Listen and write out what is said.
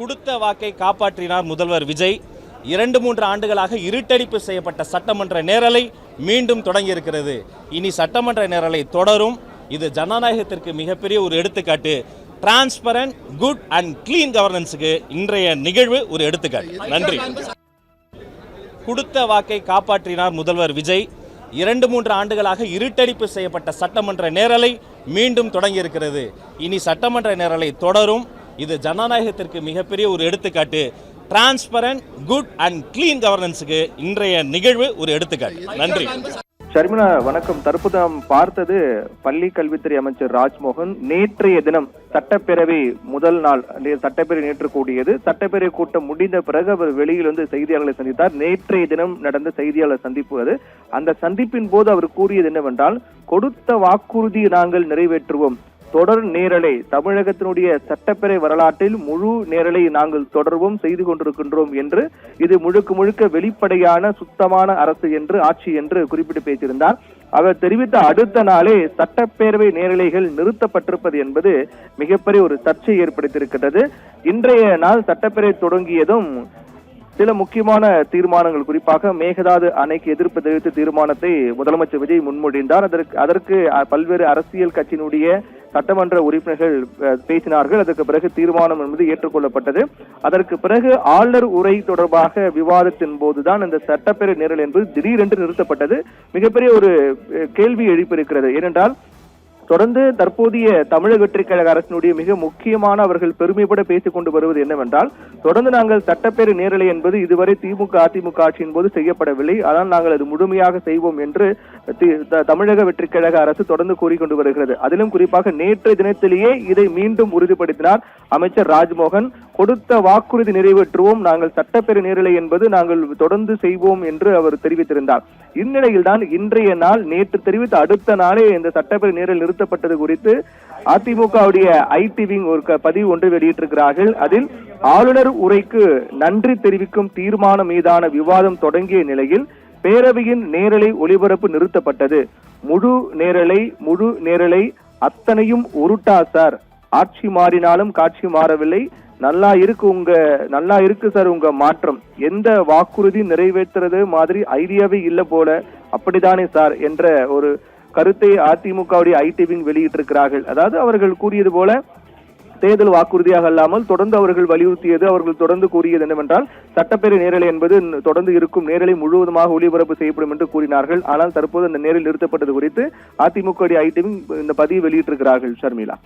கொடுத்த வாக்கை காப்பாற்றினார் முதல்வர் விஜய். 2-3 ஆண்டுகளாக இருட்டடிப்பு செய்யப்பட்ட சட்டமன்ற நேரலை மீண்டும் தொடங்கியிருக்கிறது. இனி சட்டமன்ற நேரலை தொடரும். இது ஜனநாயகத்திற்கு மிகப்பெரிய ஒரு எடுத்துக்காட்டு. டிரான்ஸ்பரண்ட், குட் அண்ட் கிளீன் கவர்னன்ஸுக்கு இன்றைய நிகழ்வு ஒரு எடுத்துக்காட்டு. நன்றி. கொடுத்த வாக்கை காப்பாற்றினார் முதல்வர் விஜய். 2-3 ஆண்டுகளாக இருட்டடிப்பு செய்யப்பட்ட சட்டமன்ற நேரலை மீண்டும் தொடங்கியிருக்கிறது. இனி சட்டமன்ற நேரலை தொடரும். இது ஜனநாயகத்திற்கு மிகப்பெரிய ஒரு எடுத்துக்காட்டு. டிரான்ஸ்பரண்ட், குட் அண்ட் கிளீன் கவர்னன்ஸுக்கு இன்றைய நிகழ்வு ஒரு எடுத்துக்காட்டு. நன்றி. ஷர்மிளா வணக்கம். தற்போது நாம் பார்த்தது பள்ளி கல்வித்துறை அமைச்சர் ராஜ்மோகன் நேற்றைய தினம் சட்டப்பேரவை முதல் நாள் சட்டப்பேரவை நேற்று கூடியது. சட்டப்பேரவை கூட்டம் முடிந்த பிறகு அவர் வெளியில் வந்து செய்தியாளர்களை சந்தித்தார். நேற்றைய தினம் நடந்த செய்தியாளர் சந்திப்பு அது. அந்த சந்திப்பின் போது அவர் கூறியது என்னவென்றால், கொடுத்த வாக்குறுதி நாங்கள் நிறைவேற்றுவோம். தொடர் நேரலை தமிழகத்தினுடைய சட்டப்பேரவை வரலாற்றில் முழு நேரலை நாங்கள் தொடர்வோம் செய்து கொண்டிருக்கின்றோம் என்று, இது முழுக்க முழுக்க வெளிப்படையான சுத்தமான அரசு என்று, ஆட்சி என்று குறிப்பிட்டு பேசியிருந்தார். அவர் தெரிவித்த அடுத்த நாளே சட்டப்பேரவை நேரலைகள் நிறுத்தப்பட்டிருப்பது என்பது மிகப்பெரிய ஒரு சர்ச்சை ஏற்படுத்தியிருக்கிறது. இன்றைய நாள் சட்டப்பேரவை தொடங்கியதும் சில முக்கியமான தீர்மானங்கள், குறிப்பாக மேகதாது அணைக்கு எதிர்ப்பு தெரிவித்த தீர்மானத்தை முதலமைச்சர் விஜய் முன்மொழிந்தார். அதற்கு பல்வேறு அரசியல் கட்சியினுடைய சட்டமன்ற உறுப்பினர்கள் பேசினார்கள். அதற்கு பிறகு தீர்மானம் என்பது ஏற்றுக்கொள்ளப்பட்டது. அதற்கு பிறகு ஆளுநர் உரை தொடர்பாக விவாதத்தின் போதுதான் இந்த சட்டப்பேரவை நேரல் என்பது திடீரென்று நிறுத்தப்பட்டது. மிகப்பெரிய ஒரு கேள்வி எழுப்பியிருக்கிறது. ஏனென்றால் தொடர்ந்து தற்போதைய தமிழக வெற்றி கழக அரசினுடைய மிக முக்கியமான அவர்கள் பெருமைப்பட பேசிக் கொண்டு வருவது என்னவென்றால், தொடர்ந்து நாங்கள் சட்டப்பேரவை நேரலை என்பது இதுவரை திமுக அதிமுக ஆட்சியின் போது செய்யப்படவில்லை, ஆனால் நாங்கள் அது முழுமையாக செய்வோம் என்று தமிழக வெற்றி கழக அரசு தொடர்ந்து கூறிக்கொண்டு வருகிறது. அதிலும் குறிப்பாக நேற்றைய தினத்திலேயே இதை மீண்டும் உறுதிப்படுத்தினார் அமைச்சர் ராஜ்மோகன். கொடுத்த வாக்குறுதி நிறைவேற்றுவோம், நாங்கள் சட்டப்பேரவை நேரலை என்பது நாங்கள் தொடர்ந்து செய்வோம் என்று அவர் தெரிவித்திருந்தார். இந்நிலையில் தான் இன்றைய நாள் நேற்று தெரிவித்த அடுத்த நாளே இந்த சட்டப்பேரவை நேரல் நிறுத்தப்பட்டது குறித்து அதிமுகவுடைய ஐடி விங் ஒரு பதிவு ஒன்று வெளியிட்டிருக்கிறார்கள். அதில் ஆளுநர் உரைக்கு நன்றி தெரிவிக்கும் தீர்மானம் மீதான விவாதம் தொடங்கிய நிலையில் பேரவையின் நேரலை ஒளிபரப்பு நிறுத்தப்பட்டது. முழு நேரலை அத்தனையும் உருட்டா சார், ஆட்சி மாறினாலும் காட்சி மாறவில்லை, நல்லா இருக்கு சார் உங்க மாற்றம், எந்த வாக்குறுதி நிறைவேற்றுறது மாதிரி ஐடியாவே இல்ல போல, அப்படித்தானே சார் என்ற ஒரு கருத்தை அதிமுகவுடைய ஐடி விங் வெளியிட்டிருக்கிறார்கள். அதாவது அவர்கள் கூறியது போல தேர்தல் வாக்குறுதியாக அல்லாமல் தொடர்ந்து அவர்கள் வலியுறுத்தியது, அவர்கள் தொடர்ந்து கூறியது என்னவென்றால், சட்டப்பேரவை நேரலை என்பது தொடர்ந்து இருக்கும், நேரலை முழுவதுமாக ஒளிபரப்பு செய்யப்படும் என்று கூறினார்கள். ஆனால் தற்போது அந்த நேரல் நிறுத்தப்பட்டது குறித்து அதிமுக ஐடி விங் இந்த பதிவு வெளியிட்டிருக்கிறார்கள். ஷர்மிளா.